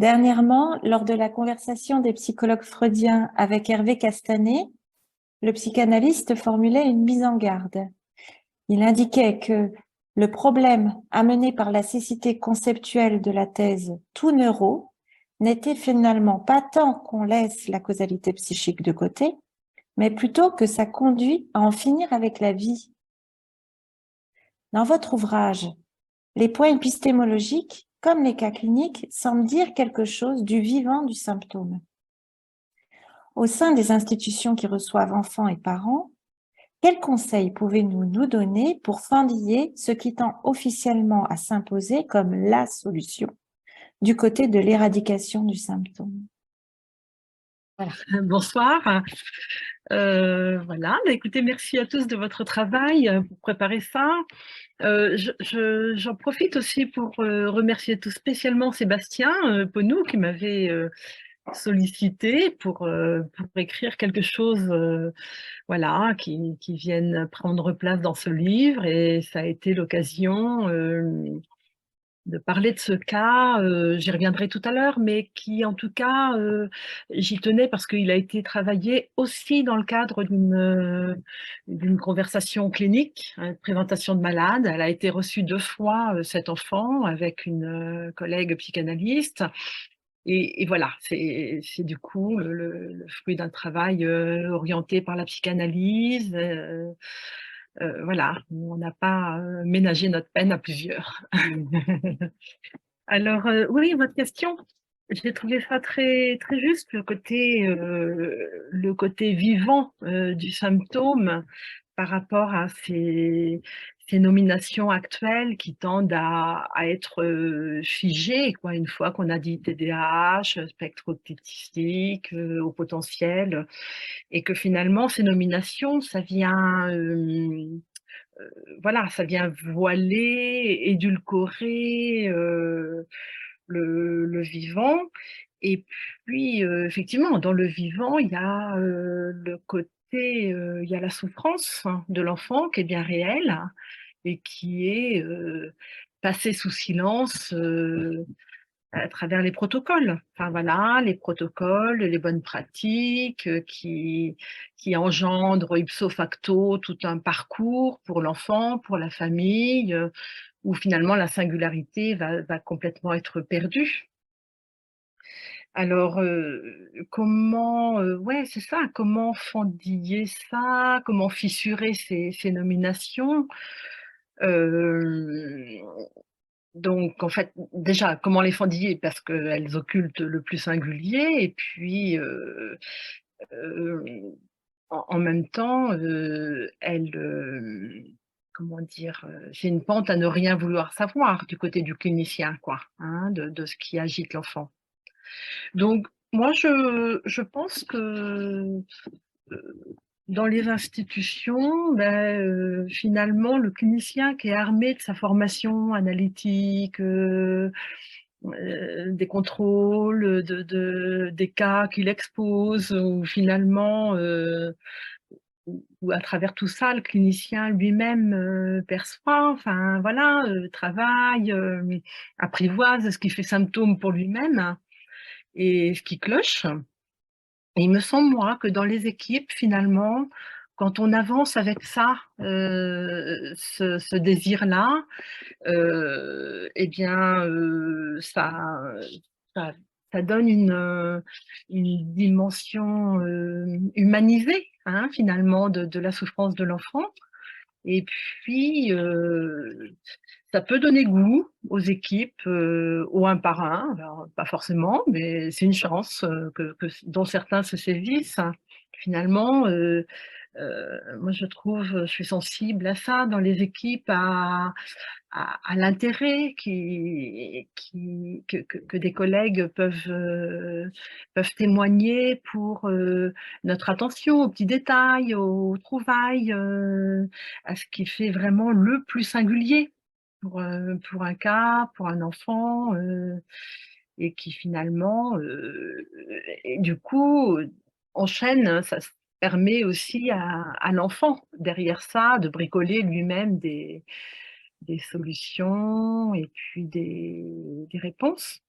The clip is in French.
Dernièrement, lors de la conversation des psychologues freudiens avec Hervé Castanet, le psychanalyste formulait une mise en garde. Il indiquait que le problème amené par la cécité conceptuelle de la thèse tout neuro n'était finalement pas tant qu'on laisse la causalité psychique de côté, mais plutôt que ça conduit à en finir avec la vie. Dans votre ouvrage, les points épistémologiques, comme les cas cliniques, semblent dire quelque chose du vivant du symptôme. Au sein des institutions qui reçoivent enfants et parents, quels conseils pouvez-vous nous donner pour fendiller ce qui tend officiellement à s'imposer comme la solution du côté de l'éradication du symptôme? Voilà. Bonsoir. Voilà, écoutez, merci à tous de votre travail pour préparer ça. J'en profite aussi pour remercier tout spécialement Sébastien Ponou qui m'avait sollicité pour écrire quelque chose voilà, qui vienne prendre place dans ce livre, et ça a été l'occasion de parler de ce cas, j'y reviendrai tout à l'heure, mais qui en tout cas, j'y tenais parce qu'il a été travaillé aussi dans le cadre d'une conversation clinique, présentation de malade. Elle a été reçue 2 fois, cet enfant, avec une collègue psychanalyste. Et voilà, c'est du coup le fruit d'un travail orienté par la psychanalyse. Voilà, on n'a pas ménagé notre peine à plusieurs. Alors, oui, votre question, j'ai trouvé ça très, très juste, le côté vivant du symptôme par rapport à ces nominations actuelles qui tendent à être figées, quoi, une fois qu'on a dit TDAH, spectre autistique, au potentiel, et que finalement, ces nominations, ça vient voilà, ça vient voiler, édulcorer le vivant. Et puis, effectivement, dans le vivant, il y a le côté, il y a la souffrance de l'enfant qui est bien réelle et qui est passée sous silence à travers les protocoles. Enfin voilà, les protocoles, les bonnes pratiques qui engendrent ipso facto tout un parcours pour l'enfant, pour la famille, où finalement la singularité va complètement être perdue. Alors, comment, ouais, c'est ça, comment fendiller ça? Comment fissurer ces nominations? Hem Donc en fait, déjà, comment les fendiller? Parce qu'elles occultent le plus singulier, et puis, heu, en même temps, comment dire? C'est une pente à ne rien vouloir savoir du côté du clinicien, quoi, hein, de ce qui agite l'enfant. Donc moi, je pense que, dans les institutions, finalement, le clinicien qui est armé de sa formation analytique, des contrôles, des cas qu'il expose, ou finalement, où à travers tout ça, le clinicien lui-même, perçoit, enfin voilà, travaille, apprivoise ce qui fait symptôme pour lui-même et ce qui cloche. Et il me semble, moi, que dans les équipes, finalement, quand on avance avec ça, ce désir-là, et bien, ça ça donne une dimension, humanisée, hein, finalement, de la souffrance de l'enfant. Et puis, ça peut donner goût aux équipes, au un par un, alors pas forcément, mais c'est une chance, dont certains se saisissent. Finalement, moi je trouve, je suis sensible à ça dans les équipes, à l'intérêt que des collègues peuvent témoigner pour, notre attention aux petits détails, aux trouvailles, à ce qui fait vraiment le plus singulier pour un cas, pour un enfant, et qui finalement, et du coup, enchaîne, ça permet aussi à l'enfant, derrière ça, de bricoler lui-même des solutions et puis des réponses.